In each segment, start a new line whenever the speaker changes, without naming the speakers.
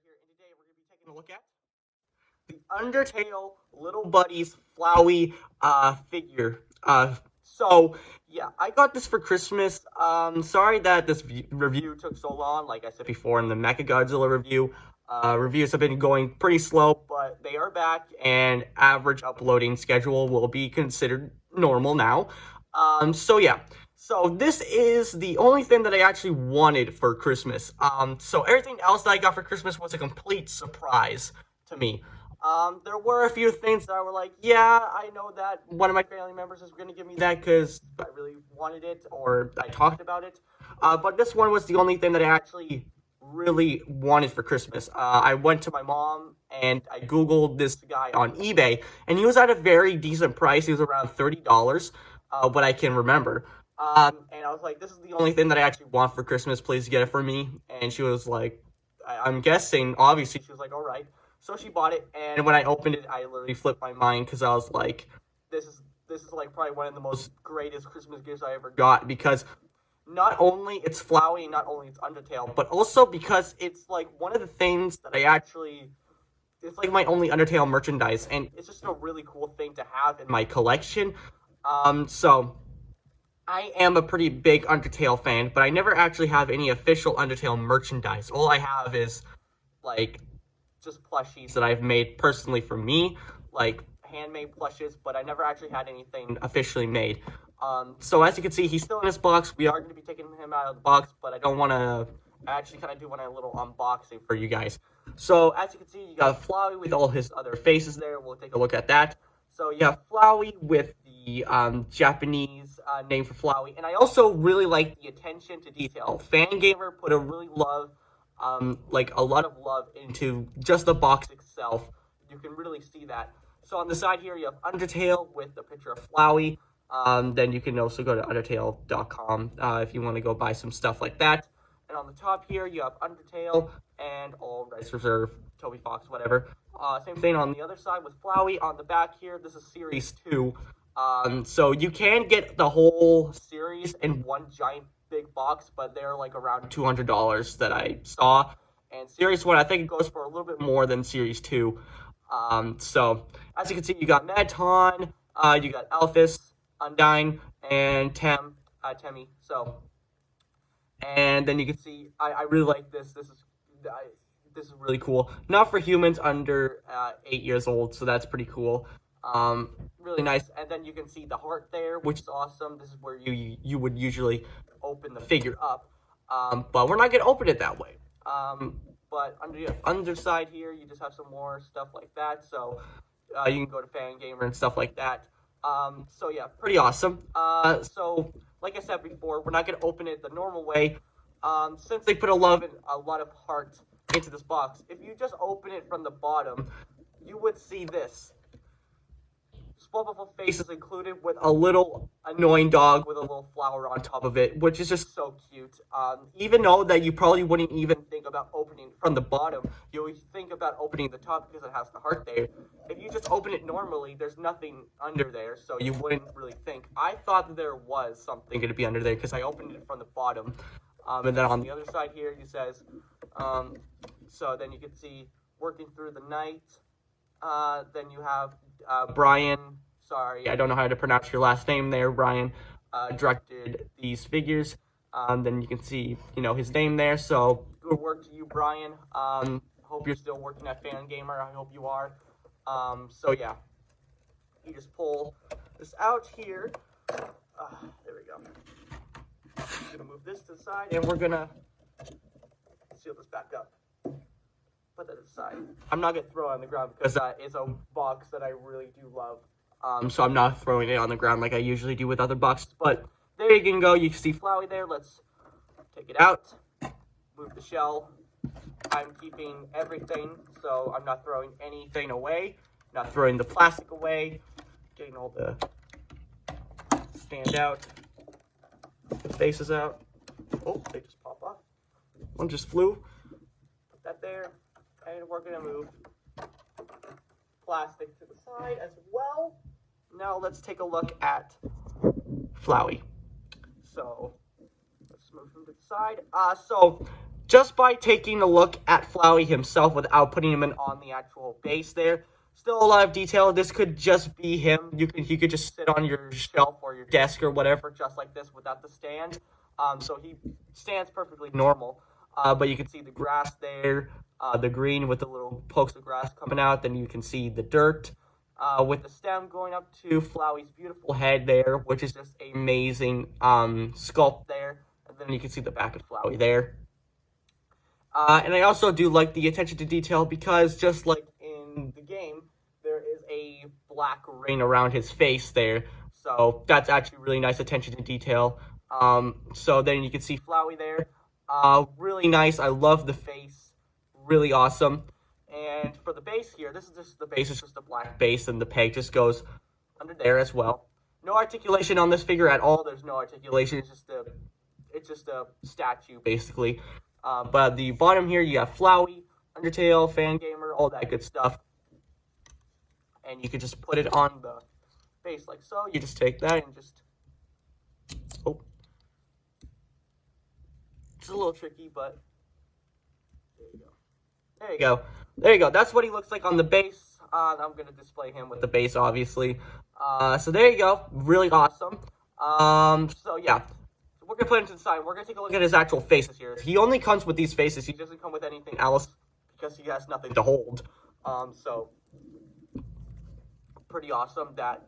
here, and today we're going to be taking a look at the Undertale Little Buddies Flowey figure. Yeah, I got this for Christmas. Sorry that this review took so long. Like I said before in the Mechagodzilla review, reviews have been going pretty slow, but they are back, and average uploading schedule will be considered normal now. Yeah. So this is the only thing that I actually wanted for Christmas. So everything else that I got for Christmas was a complete surprise to me. There were a few things that I were like, yeah, I know that one of my family members is going to give me that because I really wanted it or I talked about it. But this one was the only thing that I actually really wanted for Christmas. I went to my mom and I Googled this guy on eBay, and he was at a very decent price. He was around $30, what I can remember. And I was like, this is the only thing that I actually want for Christmas. Please get it for me. And she was like, I'm guessing, obviously, she was like, all right. So she bought it, and when I opened it, I literally flipped my mind because I was like, this is like probably one of the most greatest Christmas gifts I ever got, because not only it's Flowey, not only it's Undertale, but also because it's like one of the things that it's like my only Undertale merchandise, and it's just a really cool thing to have in my collection. So I am a pretty big Undertale fan, but I never actually have any official Undertale merchandise. All I have is like just plushies that I've made personally for me, like handmade plushes, but I never actually had anything officially made. So as you can see, he's still in his box. We are going to be taking him out of the box, but I don't want to actually kind of do a little unboxing for you guys. So as you can see, you got Flowey with all his other faces there. We'll take a look at that. So you have Flowey with the Japanese name for Flowey, and I also really like the attention to detail. Fangamer put a lot of love into just the box itself. You can really see that. So on the side here, you have Undertale with the picture of Flowey. Then you can also go to Undertale.com if you want to go buy some stuff like that. And on the top here, you have Undertale and all rights reserved, Toby Fox, whatever. Same thing on the other side with Flowey. On the back here, this is Series 2. So you can get the whole series in one giant big box, but they're like around $200 that I saw. And Series 1, I think it goes for a little bit more than Series 2. So as you can see, you got Madton, you got Alphys, Undyne, and Temmie. And then you can see, I really like this. This is really cool. Not for humans under 8 years old, so that's pretty cool. Really nice. And then you can see the heart there, which is awesome. This is where you would usually open the figure up, but we're not going to open it that way. But under the underside here, you just have some more stuff like that. So you can go to Fangamer and stuff like that. So yeah, pretty awesome. So like I said before, we're not going to open it the normal way, since they put a lot of heart into this box. If you just open it from the bottom, you would see this. Swabbleful face is included with a little annoying dog with a little flower on top of it, which is just so cute. Even though that you probably wouldn't even think about opening from the bottom, you always think about opening the top because it has the heart there. If you just open it normally, there's nothing under there, so you wouldn't really think. I thought that there was something going to be under there because I opened it from the bottom. And then on the other side here, he says, so then you can see working through the night. Then you have Brian, sorry, I don't know how to pronounce your last name there, Brian, directed these figures. Then you can see, his name there, so good work to you, Brian. Hope you're still working at Fangamer, I hope you are. So yeah, you just pull this out here. There we go. I'm gonna move this to the side, and we're gonna seal this back up. Put that aside. I'm not going to throw it on the ground because it's a box that I really do love. So I'm not throwing it on the ground like I usually do with other boxes. But there you can go. You can see Flowey there. Let's take it out. Move the shell. I'm keeping everything, so I'm not throwing anything away. Not throwing the plastic away. Getting all the stand out. The faces out. Oh, they just pop off. One just flew. Put that there. And we're going to move plastic to the side as well. Now let's take a look at Flowey. So let's move him to the side. So just by taking a look at Flowey himself without putting him in on the actual base there. Still a lot of detail. This could just be him. He could just sit on your shelf or your desk or whatever, just like this without the stand. So he stands perfectly normal. But you can see the grass there, the green with the little pokes of grass coming out. Then you can see the dirt with the stem going up to Flowey's beautiful head there, which is just amazing sculpt there. And then you can see the back of Flowey there. And I also do like the attention to detail because just like in the game, there is a black ring around his face there. So that's actually really nice attention to detail. So then you can see Flowey there. Really nice. I love the face. Really awesome. And for the base here, this is just the base. It's just a black base, and the peg just goes under there as well. No articulation on this figure at all. There's no articulation. It's just a statue basically. But the bottom here, you have Flowey, Undertale, Fangamer, all that good stuff. And you can just put it on the base like so. You just take that and just... Oh. It's a little tricky, but... There you go. There you go. There you go. That's what he looks like on the base. I'm going to display him with the base, obviously. So there you go. Really awesome. So yeah. We're going to put him to the side. We're going to take a look at his actual faces here. He only comes with these faces. He doesn't come with anything else because he has nothing to hold. So, pretty awesome that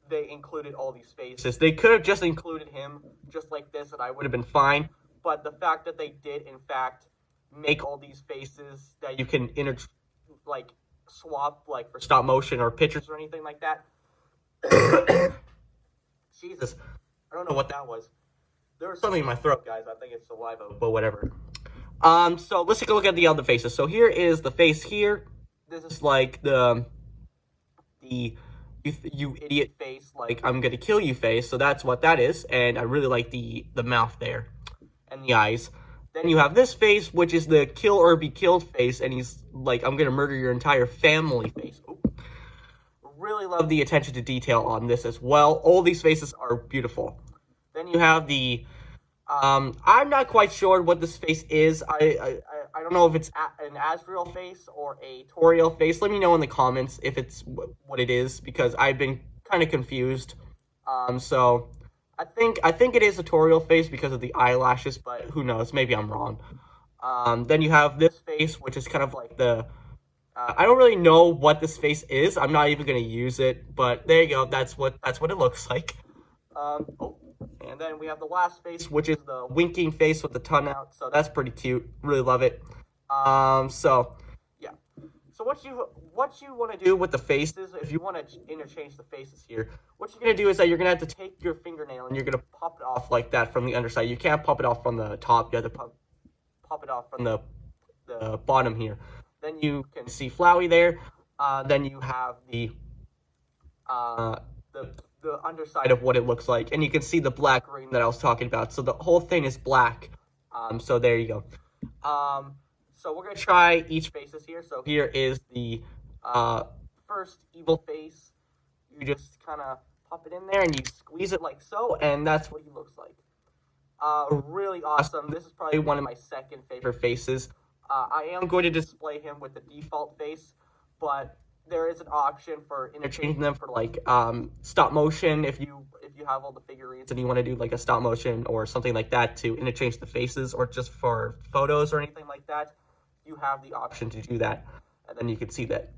they included all these faces. They could have just included him just like this and I would have been fine. But the fact that they did, in fact, make all these faces that you can swap for stop motion or pictures or anything like that. Jesus. I don't know what that was. There was something in my throat, guys. I think it's saliva, but whatever. So let's take a look at the other faces. So here is the face here. This is like the you idiot face, like I'm gonna kill you face. So that's what that is, and I really like the mouth there and the eyes. Then you have this face, which is the kill or be killed face, and he's like, I'm gonna murder your entire family face. Ooh. Really love the attention to detail on this as well. All these faces are beautiful. Then you have the, I'm not quite sure what this face is. I don't know if it's an Azrael face or a Toriel face. Let me know in the comments if it's what it is, because I've been kind of confused. So I think it is a Toriel face because of the eyelashes, but who knows? Maybe I'm wrong. Then you have this face, which is kind of like the, I don't really know what this face is. I'm not even gonna use it, but there you go. That's what it looks like. And then we have the last face, which is the winking face with the tongue out. So that's pretty cute. Really love it. So yeah. So what you want to do with the faces, if you want to interchange the faces here, what you're gonna do is that you're gonna have to take your fingernail and you're gonna pop it off like that from the underside. You can't pop it off from the top. You have to pop it off from the bottom here. Then you can see Flowey there. Then you have the underside of what it looks like, and you can see the black ring that I was talking about. So the whole thing is black. So there you go. So we're gonna try each faces here. So here is the first evil face. You just kind of pop it in there and you squeeze it like so, and that's what he looks like. Really awesome. This is probably one of my second favorite faces. I am going to display him with the default face, but there is an option for interchanging them for stop motion. If you have all the figurines and you want to do like a stop motion or something like that to interchange the faces, or just for photos or anything like that, you have the option to do that, and then you can see that.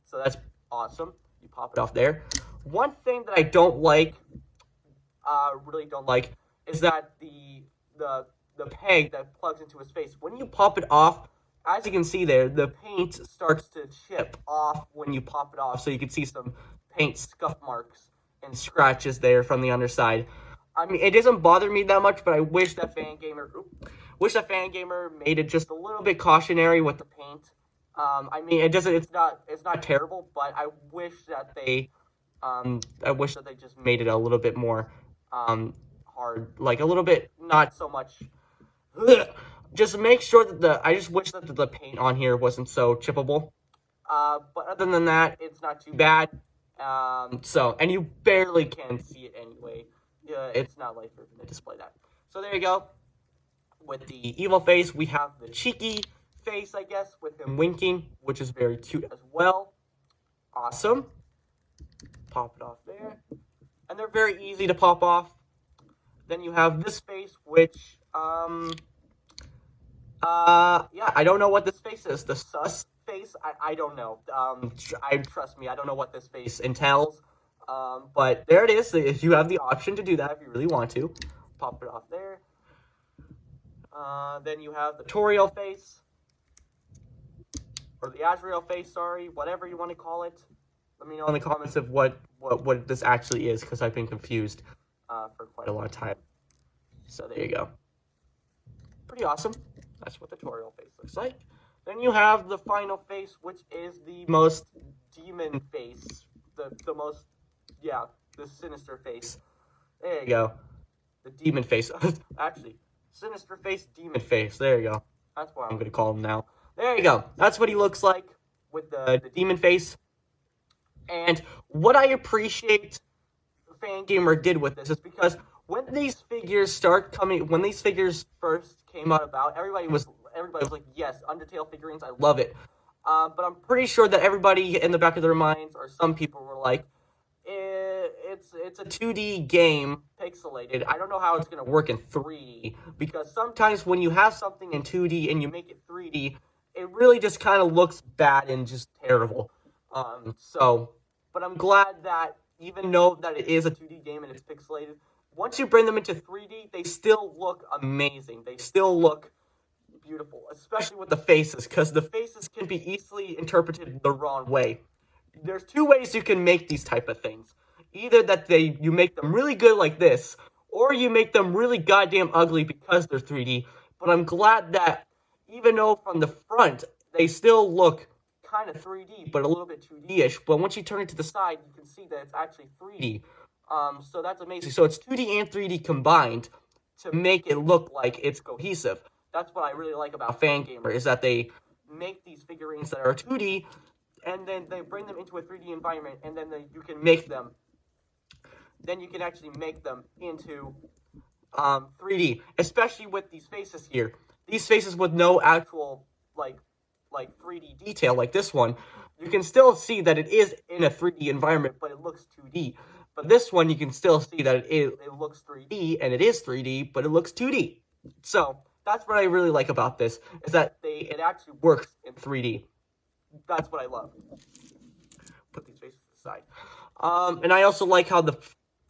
So that's awesome. You pop it off there. One thing that I don't like, really don't like, is that the peg that plugs into his face, when you pop it off, as you can see there, the paint starts to chip off when you pop it off. So you can see some paint scuff marks and scratches there from the underside. I mean, it doesn't bother me that much, but I wish that Fangamer made it just a little bit cautionary with the paint. I mean, it's not terrible, but I wish that they just made it a little bit more hard, like a little bit, not so much. Just make sure that I just wish that the paint on here wasn't so chippable. But other than that, it's not too bad. And you barely can see it anyway. It's not like you're going to display that. So there you go. with the evil face, we have the cheeky face, I guess, with him winking, which is very cute as well. Awesome. Pop it off there. And they're very easy to pop off. Then you have this face, which, yeah, I don't know what this face is. The sus face, I don't know. Trust me, I don't know what this face entails. But there it is. If you have the option to do that, if you really want to, pop it off there. Then you have the Toriel face, or the Azrael face, sorry, whatever you want to call it. Let me know in the comments of what this actually is, because I've been confused for quite a long time. So there you go. Pretty awesome. That's what the Toriel face looks like. Then you have the final face, which is the most demon face. The most, yeah, the sinister face. There you go. The demon face. Actually, sinister face, demon face. There you go. That's what I'm going to call him now. There you go. That's what he looks like with the demon face. And what I appreciate Fangamer did with this is because when these figures first came out about, everybody was like, yes, Undertale figurines, I love it. But I'm pretty sure that everybody in the back of their minds, or some people were like, it's a 2D game, pixelated. I don't know how it's going to work in 3D, because sometimes when you have something in 2D and you make it 3D, it really just kind of looks bad and just terrible. But I'm glad that even though that it is a 2D game and it's pixelated, once you bring them into 3D, they still look amazing. They still look beautiful, especially with the faces, because the faces can be easily interpreted the wrong way. There's two ways you can make these type of things. Either that you make them really good like this, or you make them really goddamn ugly because they're 3D. But I'm glad that even though from the front, they still look kind of 3D, but a little bit 2D-ish. But once you turn it to the side, you can see that it's actually 3D. So that's amazing. So it's 2D and 3D combined to make it look like it's cohesive. That's what I really like about Fangamer, is that they make these figurines that are 2D, and then they bring them into a 3D environment, and then you can make them. Then you can actually make them into 3D, especially with these faces here. These faces with no actual, like 3D detail like this one, you can still see that it is in a 3D environment, but it looks 2D. But this one, you can still see that it looks 3D, and it is 3D, but it looks 2D. So that's what I really like about this, is that it actually works in 3D. That's what I love. Put these faces aside. And I also like how the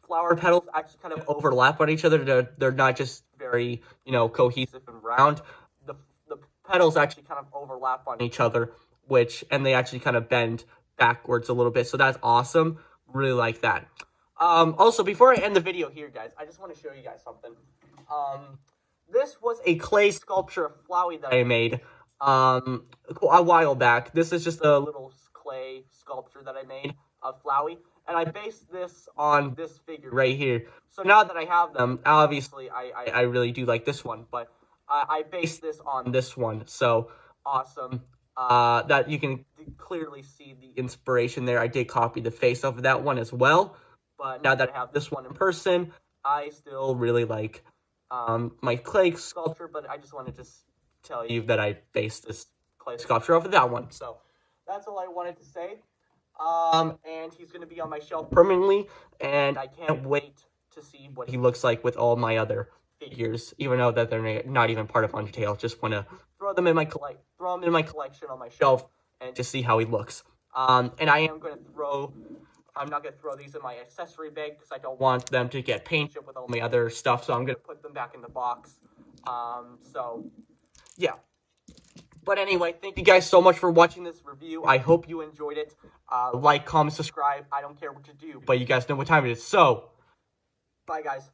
flower petals actually kind of overlap on each other. They're not just very, cohesive and round. The petals actually kind of overlap on each other, and they actually kind of bend backwards a little bit. So that's awesome. Really like that. Also, before I end the video here, guys, I just want to show you guys something. This was a clay sculpture of Flowey that I made a while back. This is just a little clay sculpture that I made of Flowey, and I based this on this figure right here. So now that I have them, obviously I really do like this one, but I based this on this one. So awesome. That you can clearly see the inspiration there. I did copy the face of that one as well, but now that I have this one in person, I still really like my clay sculpture, but I just want to just tell you that I based this clay sculpture off of that one. So that's all I wanted to say. And he's going to be on my shelf permanently, and I can't wait to see what he looks like with all my other figures, even though that they're not even part of Undertale. Just want to throw them in my collection on my shelf and just see how he looks. And I'm not going to throw these in my accessory bag because I don't want them to get painted with all my other stuff, so I'm going to put them back in the box. So, yeah. But anyway, thank you guys so much for watching this review. I hope you enjoyed it. Like, comment, subscribe. I don't care what you do, but you guys know what time it is. So, bye, guys.